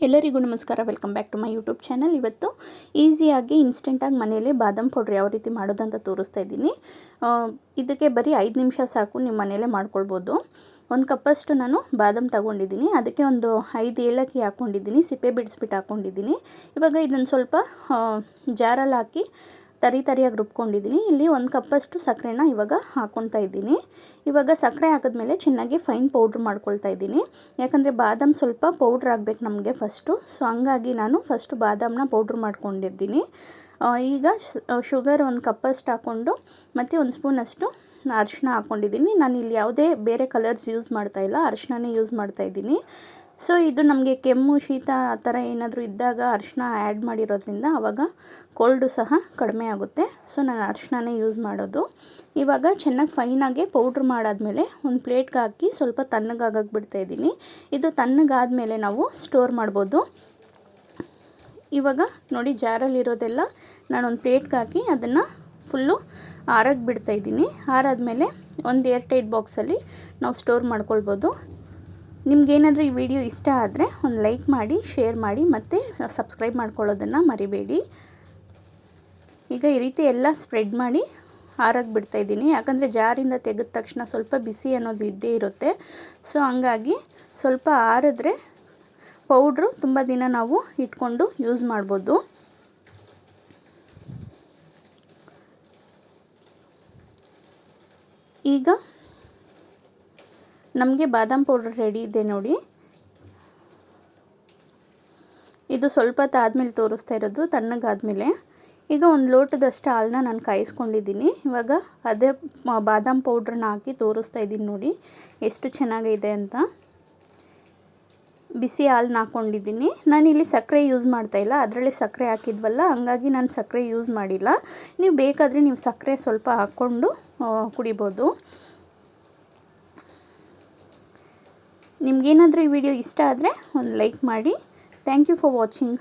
ಎಲ್ಲರಿಗೂ ನಮಸ್ಕಾರ. Welcome back to my YouTube channel. ಇವತ್ತು ಈಸಿಯಾಗಿ ಇನ್ಸ್ಟೆಂಟಾಗಿ ಮನೆಯಲ್ಲೇ ಬಾದಾಮ್ ಪೌಡ್ರ್ ಯಾವ ರೀತಿ ಮಾಡೋದಂತ ತೋರಿಸ್ತಾ ಇದ್ದೀನಿ. ಇದಕ್ಕೆ ಬರೀ 5 ನಿಮಿಷ ಸಾಕು, ನಿಮ್ಮ ಮನೆಯಲ್ಲೇ ಮಾಡ್ಕೊಳ್ಬೋದು. 1 ಕಪ್ಪಷ್ಟು ನಾನು ಬಾದಾಮ್ ತಗೊಂಡಿದ್ದೀನಿ. ಅದಕ್ಕೆ ಒಂದು 5 ಏಲಕ್ಕಿ ಹಾಕ್ಕೊಂಡಿದ್ದೀನಿ, ಸಿಪ್ಪೆ ಬಿಡಿಸ್ಬಿಟ್ಟು ಹಾಕ್ಕೊಂಡಿದ್ದೀನಿ. ಇವಾಗ ಇದನ್ನು ಸ್ವಲ್ಪ ಜಾರಲ್ಲಿ ಹಾಕಿ ತರಿಯಾಗಿ ರುಬ್ಕೊಂಡಿದ್ದೀನಿ. ಇಲ್ಲಿ 1 ಕಪ್ಪಷ್ಟು ಸಕ್ಕರೆನ ಇವಾಗ ಹಾಕ್ಕೊಳ್ತಾ ಇದ್ದೀನಿ. ಇವಾಗ ಸಕ್ಕರೆ ಹಾಕಿದ್ಮೇಲೆ ಚೆನ್ನಾಗಿ ಫೈನ್ ಪೌಡ್ರ್ ಮಾಡ್ಕೊಳ್ತಾ ಇದ್ದೀನಿ. ಯಾಕಂದರೆ ಬಾದಾಮ್ ಸ್ವಲ್ಪ ಪೌಡ್ರ್ ಆಗಬೇಕು ನಮಗೆ ಫಸ್ಟು. ಸೊ ಹಂಗಾಗಿ ನಾನು ಫಸ್ಟು ಬಾದಾಮನ್ನ ಪೌಡ್ರ್ ಮಾಡ್ಕೊಂಡಿದ್ದೀನಿ. ಈಗ ಶುಗರ್ 1 ಕಪ್ಪಷ್ಟು ಹಾಕ್ಕೊಂಡು ಮತ್ತು 1 ಸ್ಪೂನಷ್ಟು ಅರಿಶಿನ ಹಾಕ್ಕೊಂಡಿದ್ದೀನಿ. ನಾನು ಇಲ್ಲಿ ಯಾವುದೇ ಬೇರೆ ಕಲರ್ಸ್ ಯೂಸ್ ಮಾಡ್ತಾಯಿಲ್ಲ, ಅರಿಶಿಣನೇ ಯೂಸ್ ಮಾಡ್ತಾಯಿದ್ದೀನಿ. ಸೊ ಇದು ನಮಗೆ ಕೆಮ್ಮು ಶೀತ ಆ ಥರ ಏನಾದರೂ ಇದ್ದಾಗ ಅರಿಶಿನ ಆ್ಯಡ್ ಮಾಡಿರೋದ್ರಿಂದ ಆವಾಗ ಕೋಲ್ಡು ಸಹ ಕಡಿಮೆ ಆಗುತ್ತೆ. ಸೊ ನಾನು ಅರಿಶಿಣನೇ ಯೂಸ್ ಮಾಡೋದು. ಇವಾಗ ಚೆನ್ನಾಗಿ ಫೈನಾಗೆ ಪೌಡ್ರ್ ಮಾಡಾದಮೇಲೆ ಒಂದು ಪ್ಲೇಟ್ಗೆ ಹಾಕಿ ಸ್ವಲ್ಪ ತಣ್ಣಗಾಗಕ್ಕೆ ಬಿಡ್ತಾಯಿದ್ದೀನಿ. ಇದು ತಣ್ಣಗಾದಮೇಲೆ ನಾವು ಸ್ಟೋರ್ ಮಾಡ್ಬೋದು. ಇವಾಗ ನೋಡಿ, ಜಾರಲ್ಲಿರೋದೆಲ್ಲ ನಾನೊಂದು ಪ್ಲೇಟ್ಗೆ ಹಾಕಿ ಅದನ್ನು ಫುಲ್ಲು ಆರಕ್ಕೆ ಬಿಡ್ತಾಯಿದ್ದೀನಿ. ಆರಾದಮೇಲೆ ಒಂದು ಏರ್ ಟೈಟ್ ಬಾಕ್ಸಲ್ಲಿ ನಾವು ಸ್ಟೋರ್ ಮಾಡ್ಕೊಳ್ಬೋದು. ನಿಮಗೇನಾದರೂ ಈ ವಿಡಿಯೋ ಇಷ್ಟ ಆದರೆ ಒಂದು ಲೈಕ್ ಮಾಡಿ, ಶೇರ್ ಮಾಡಿ ಮತ್ತು ಸಬ್ಸ್ಕ್ರೈಬ್ ಮಾಡ್ಕೊಳ್ಳೋದನ್ನು ಮರಿಬೇಡಿ. ಈಗ ಈ ರೀತಿ ಎಲ್ಲ ಸ್ಪ್ರೆಡ್ ಮಾಡಿ ಆರಕ್ಕೆ ಬಿಡ್ತಾಯಿದ್ದೀನಿ. ಯಾಕಂದರೆ ಜಾರಿಂದ ತೆಗೆದ ತಕ್ಷಣ ಸ್ವಲ್ಪ ಬಿಸಿ ಅನ್ನೋದು ಇದ್ದೇ ಇರುತ್ತೆ. ಸೊ ಹಂಗಾಗಿ ಸ್ವಲ್ಪ ಆರಿದ್ರೆ ಪೌಡ್ರು ತುಂಬ ದಿನ ನಾವು ಇಟ್ಕೊಂಡು ಯೂಸ್ ಮಾಡ್ಬೋದು. ಈಗ ನಮಗೆ ಬಾದಾಮ್ ಪೌಡ್ರ್ ರೆಡಿ ಇದೆ ನೋಡಿ. ಇದು ಸ್ವಲ್ಪ ಹೊತ್ತು ಆದಮೇಲೆ ತೋರಿಸ್ತಾ ಇರೋದು, ತಣ್ಣಗಾದಮೇಲೆ. ಈಗ ಒಂದು ಲೋಟದಷ್ಟು ಹಾಲನ್ನ ನಾನು ಕಾಯಿಸ್ಕೊಂಡಿದ್ದೀನಿ. ಇವಾಗ ಅದೇ ಬಾದಾಮ್ ಪೌಡ್ರನ್ನ ಹಾಕಿ ತೋರಿಸ್ತಾ ಇದ್ದೀನಿ ನೋಡಿ ಎಷ್ಟು ಚೆನ್ನಾಗಿದೆ ಅಂತ. ಬಿಸಿ ಹಾಲನ್ನ ಹಾಕ್ಕೊಂಡಿದ್ದೀನಿ. ನಾನಿಲ್ಲಿ ಸಕ್ಕರೆ ಯೂಸ್ ಮಾಡ್ತಾಯಿಲ್ಲ, ಅದರಲ್ಲೇ ಸಕ್ಕರೆ ಹಾಕಿದ್ವಲ್ಲ, ಹಂಗಾಗಿ ನಾನು ಸಕ್ಕರೆ ಯೂಸ್ ಮಾಡಿಲ್ಲ. ನೀವು ಬೇಕಾದರೆ ನೀವು ಸಕ್ಕರೆ ಸ್ವಲ್ಪ ಹಾಕ್ಕೊಂಡು ಕುಡಿಬೋದು. ನಿಮಗೇನಾದರೂ ಈ ವಿಡಿಯೋ ಇಷ್ಟ ಆದರೆ ಒಂದು ಲೈಕ್ ಮಾಡಿ. Thank you for watching.